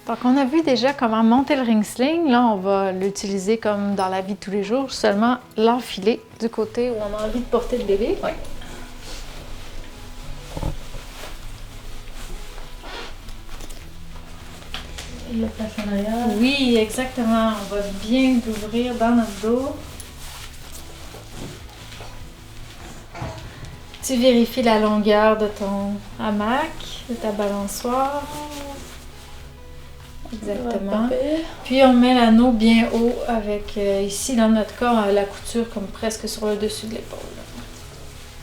Donc, on a vu déjà comment monter le ring sling. Là, on va l'utiliser comme dans la vie de tous les jours, seulement l'enfiler du côté où on a envie de porter le bébé. Oui. Il le place en arrière. Oui, exactement. On va bien l'ouvrir dans notre dos. Tu vérifies la longueur de ton hamac, de ta balançoire. Exactement. Puis on met l'anneau bien haut avec, ici dans notre cas, la couture comme presque sur le dessus de l'épaule.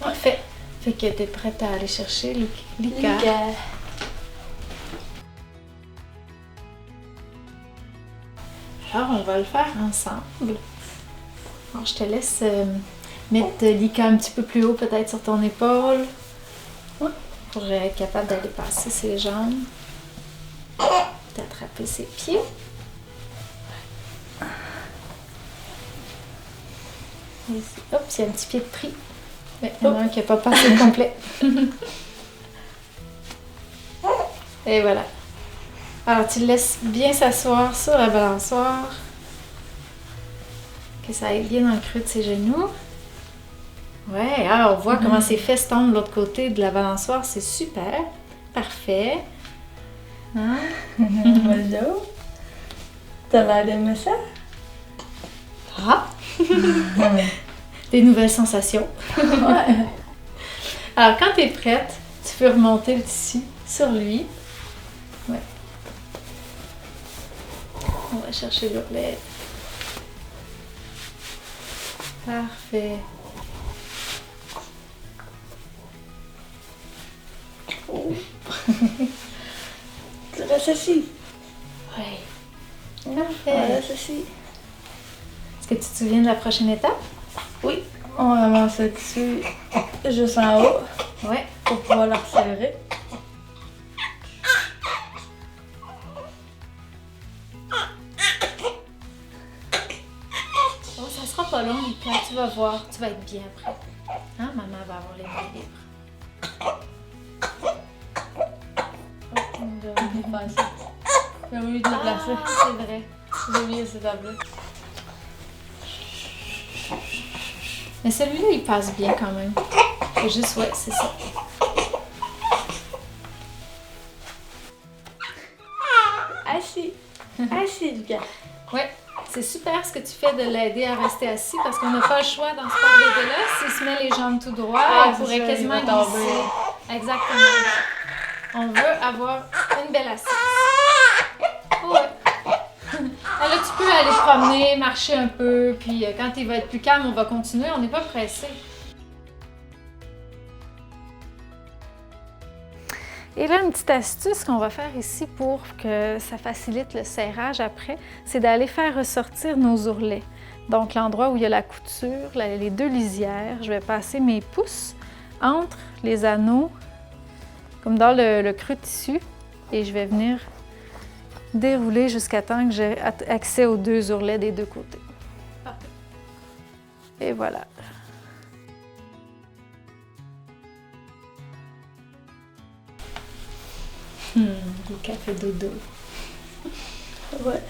Parfait. Fait que tu es prête à aller chercher Lika. Alors, on va le faire ensemble. Alors, je te laisse mettre Lika un petit peu plus haut, peut-être sur ton épaule. Pour être capable d'aller passer ses jambes. D'attraper ses pieds. Ici. Hop, il y a un petit pied de pris. Mais il y en a un qui n'a pas passé le complet. Et voilà. Alors, tu le laisses bien s'asseoir sur la balançoire. Que ça aille bien dans le creux de ses genoux. Ouais, on voit comment ses fesses tombent de l'autre côté de la balançoire. C'est super. Parfait. Hein? Voilà. T'as l'air d'aimer ça? Ah! Des nouvelles sensations. Ouais. Alors, quand tu es prête, tu peux remonter le tissu sur lui. Ouais. On va chercher l'ourlet. Parfait. Oh. Tu restes assis. Oui. Parfait. Reste assis. Est-ce que tu te souviens de la prochaine étape? Oui. On avance le tissu juste en haut Ouais. pour pouvoir la resserrer. Oh, ça sera pas long, Lika. Tu vas voir. Tu vas être bien prête. Hein? Maman va avoir les mains libres. J'ai pas ça. J'ai oublié de le placer. Ah, c'est vrai. J'ai oublié cette table-là. Mais celui-là, il passe bien quand même. C'est juste, ouais, c'est ça. Assis. Assis, Lucas. Ouais, c'est super ce que tu fais de l'aider à rester assis parce qu'on n'a pas le choix dans ce sport bébé-là. S'il se met les jambes tout droit, il pourrait ça, quasiment il va glisser. Exactement. On veut avoir une belle assise. Ouais. Là, tu peux aller te promener, marcher un peu, puis quand il va être plus calme, on va continuer. On n'est pas pressé. Et là, une petite astuce qu'on va faire ici pour que ça facilite le serrage après, c'est d'aller faire ressortir nos ourlets. Donc, l'endroit où il y a la couture, les deux lisières, je vais passer mes pouces entre les anneaux, comme dans le creux de tissu, et je vais venir dérouler jusqu'à temps que j'ai accès aux deux ourlets des deux côtés. Et voilà. Du café dodo. Ouais.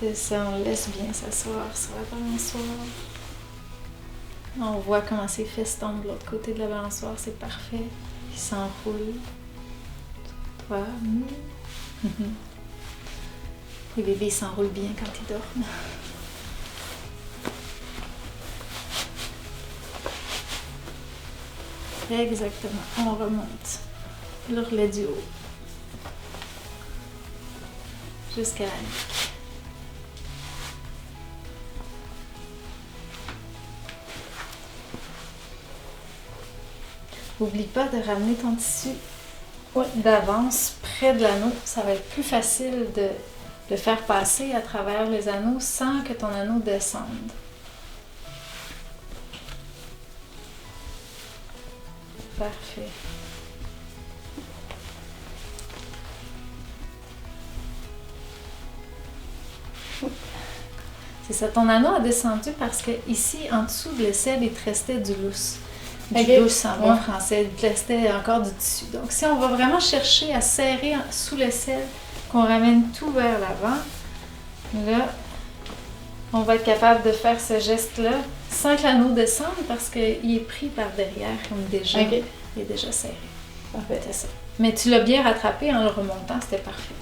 C'est ça, on laisse bien s'asseoir sur la balançoire. On voit comment ses fesses tombent de l'autre côté de la balançoire, c'est parfait. Il s'enroule. Toi. Les bébés s'enroulent bien quand ils dorment. Exactement. On remonte l'ourlet du haut jusqu'à la nuque. N'oublie pas de ramener ton tissu d'avance près de l'anneau. Ça va être plus facile de le faire passer à travers les anneaux sans que ton anneau descende. Parfait. C'est ça, ton anneau a descendu parce que ici, en dessous de l'aisselle, il te restait du lousse. Du Ok. lousse en bon français, il te restait encore du tissu. Donc si on va vraiment chercher à serrer sous l'aisselle, qu'on ramène tout vers l'avant, là, on va être capable de faire ce geste-là sans que l'anneau descende parce qu'il est pris par derrière, comme déjà, Ok. il est déjà serré. Parfait. C'est ça. Mais tu l'as bien rattrapé en le remontant, c'était parfait.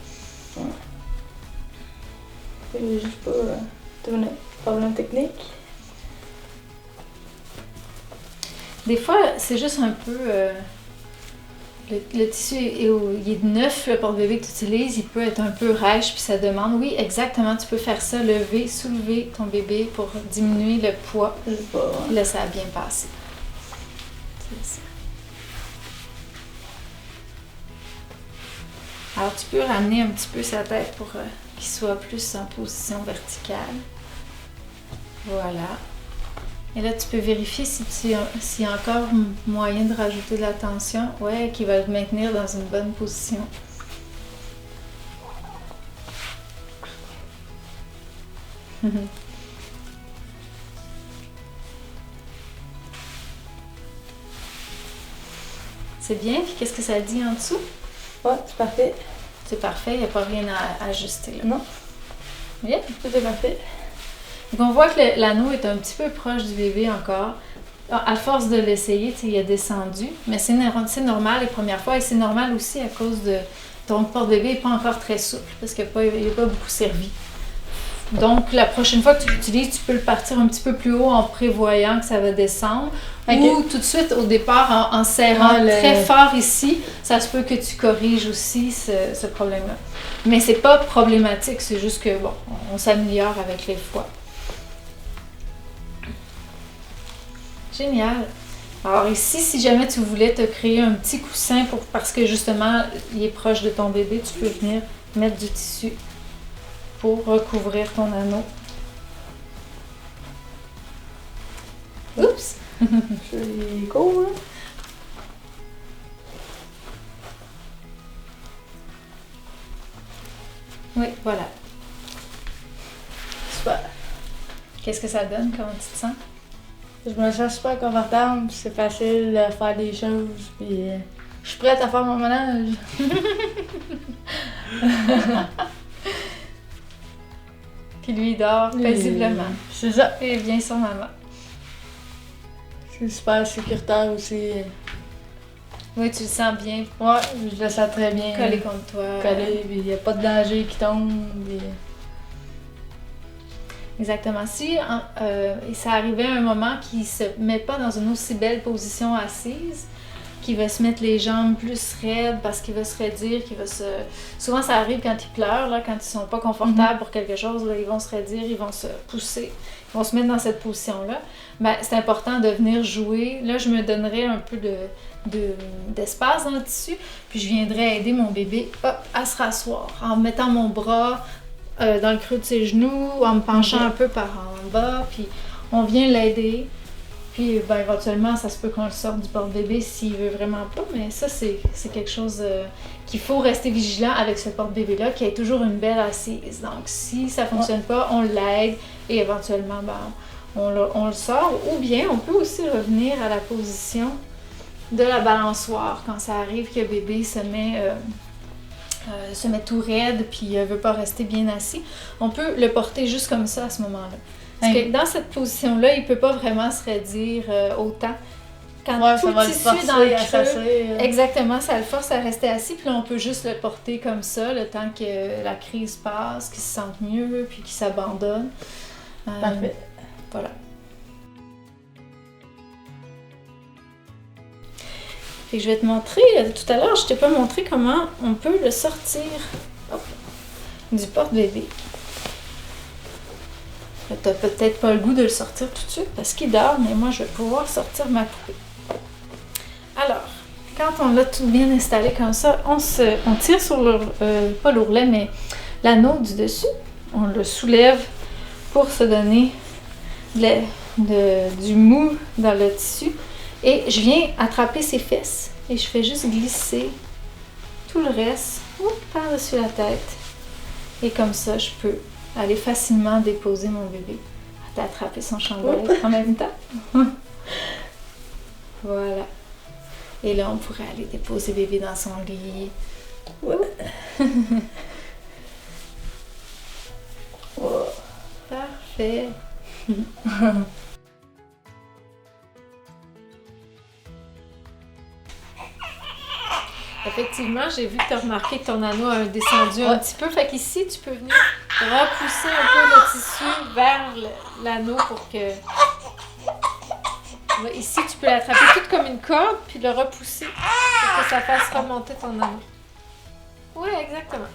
J'ai juste pas de problème technique. Des fois, c'est juste un peu... le tissu il est neuf, le porte-bébé que tu utilises, il peut être un peu rêche, puis ça demande... Oui, exactement, tu peux faire ça, lever, soulever ton bébé pour diminuer le poids. Je sais pas. Là, ça a bien passé. C'est ça. Alors, tu peux ramener un petit peu sa tête pour qu'il soit plus en position verticale. Voilà. Et là, tu peux vérifier s'il y a encore moyen de rajouter de la tension. Ouais, qui va le maintenir dans une bonne position. C'est bien. Puis qu'est-ce que ça dit en dessous? Ouais, c'est parfait. C'est parfait, il n'y a pas rien à ajuster là. Non, Bien. tout est parfait. Donc on voit que l'anneau est un petit peu proche du bébé encore. À force de l'essayer, il a descendu, mais c'est normal les premières fois et c'est normal aussi à cause de ton porte-bébé n'est pas encore très souple parce qu'il n'est pas beaucoup servi. Donc la prochaine fois que tu l'utilises, tu peux le partir un petit peu plus haut en prévoyant que ça va descendre. Ok. Ou tout de suite au départ en serrant très fort ici, ça se peut que tu corriges aussi ce problème-là. Mais c'est pas problématique, c'est juste que bon, on s'améliore avec les fois. Génial. Alors ici, si jamais tu voulais te créer un petit coussin parce que justement, il est proche de ton bébé, tu peux venir mettre du tissu pour recouvrir ton anneau. Oups! C'est cool, hein? Oui, voilà. Super. Qu'est-ce que ça donne? Comment tu te sens? Je me sens super confortable, puis c'est facile de faire des choses, puis je suis prête à faire mon ménage. Puis lui, il dort paisiblement. C'est ça. Et il vient sur maman. C'est super sécuritaire aussi. Oui, tu le sens bien Ouais, je le sens très bien. collé contre toi. Collé, puis il n'y a pas de danger qui tombe. Puis... Exactement. Si ça arrivait à un moment qu'il ne se met pas dans une aussi belle position assise, qu'il va se mettre les jambes plus raides parce qu'il va se raidir, Souvent, ça arrive quand ils pleurent, là, quand ils sont pas confortables pour quelque chose, là, ils vont se raidir, ils vont se pousser, ils vont se mettre dans cette position-là. Ben, c'est important de venir jouer. Là, je me donnerais un peu d'espace dans le tissu, puis je viendrais aider mon bébé à se rasseoir en mettant mon bras dans le creux de ses genoux, en me penchant un peu par en bas, puis on vient l'aider. Puis ben, éventuellement, ça se peut qu'on le sorte du porte-bébé s'il veut vraiment pas, mais ça, c'est quelque chose qu'il faut rester vigilant avec ce porte-bébé-là, qui ait toujours une belle assise. Donc, si ça fonctionne pas, on l'aide et éventuellement, ben, on le sort. Ou bien, on peut aussi revenir à la position de la balançoire quand ça arrive que bébé se met tout raide puis ne veut pas rester bien assis. On peut le porter juste comme ça à ce moment-là. Parce que dans cette position-là, il ne peut pas vraiment se raidir autant. Quand tout le tissu dans le creux, exactement, ça le force à rester assis. Puis là, on peut juste le porter comme ça, le temps que la crise passe, qu'il se sente mieux, puis qu'il s'abandonne. Parfait. Voilà. Puis je vais te montrer, tout à l'heure, je t'ai pas montré comment on peut le sortir du porte-bébé. T'as peut-être pas le goût de le sortir tout de suite parce qu'il dort, mais moi, je vais pouvoir sortir ma poupée. Alors, quand on l'a tout bien installé comme ça, on tire sur pas l'ourlet, mais l'anneau du dessus. On le soulève pour se donner du mou dans le tissu. Et je viens attraper ses fesses et je fais juste glisser tout le reste par-dessus la tête. Et comme ça, je peux aller facilement déposer mon bébé. D'attraper son chandail en même temps. Voilà. Et là, on pourrait aller déposer bébé dans son lit. Ouais. Oh. Parfait. Effectivement, j'ai vu que tu as remarqué que ton anneau a descendu un petit peu. Fait qu'ici, tu peux venir repousser un peu le tissu vers l'anneau pour que... Ici, tu peux l'attraper tout comme une corde, puis le repousser pour que ça fasse remonter ton anneau. Oui, exactement.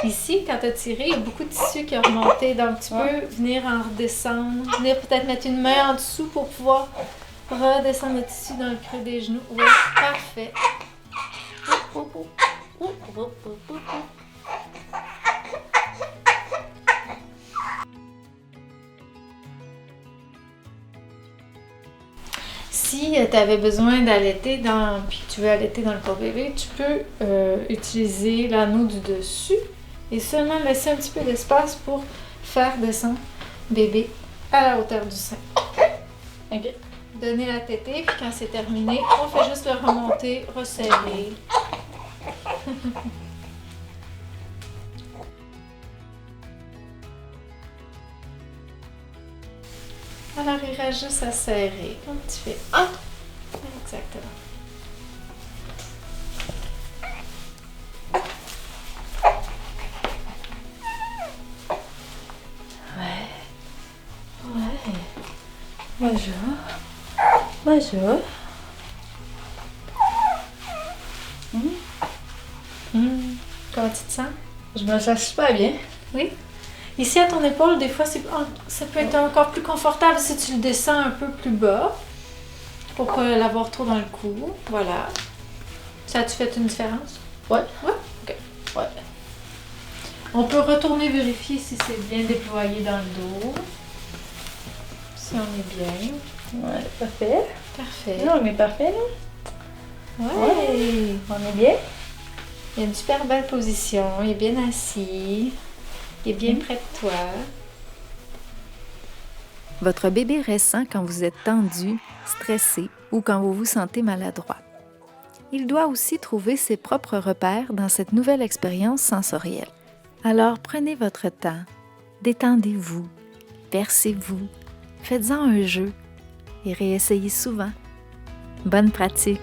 Ici, quand tu as tiré, il y a beaucoup de tissu qui a remonté, donc tu peux venir en redescendre, venir peut-être mettre une main en dessous pour pouvoir redescendre le tissu dans le creux des genoux. Oui, parfait. Si tu avais besoin d'allaiter puis que tu veux allaiter dans le corps bébé, tu peux utiliser l'anneau du dessus et seulement laisser un petit peu d'espace pour faire descendre bébé à la hauteur du sein. OK. Donner la tétée, puis quand c'est terminé, on fait juste le remonter, resserrer. Alors, il reste juste à serrer, comme tu fais. Ah! Exactement. Ouais. Bonjour. Bonjour. Comment tu te sens? Je me sens super bien. Oui. Ici, à ton épaule, des fois, ça peut être encore plus confortable si tu le descends un peu plus bas pour pas l'avoir trop dans le cou. Voilà. Ça a-tu fait une différence? Ouais. Ouais? OK. Ouais. On peut retourner vérifier si c'est bien déployé dans le dos. Si on est bien. Ouais, parfait. Parfait. Non, on est parfait, là. Ouais. On est bien. Il y a une super belle position. Il est bien assis. Il est bien près de toi. Votre bébé ressent quand vous êtes tendu, stressé ou quand vous vous sentez maladroit. Il doit aussi trouver ses propres repères dans cette nouvelle expérience sensorielle. Alors prenez votre temps, détendez-vous, bercez-vous, faites-en un jeu et réessayez souvent. Bonne pratique!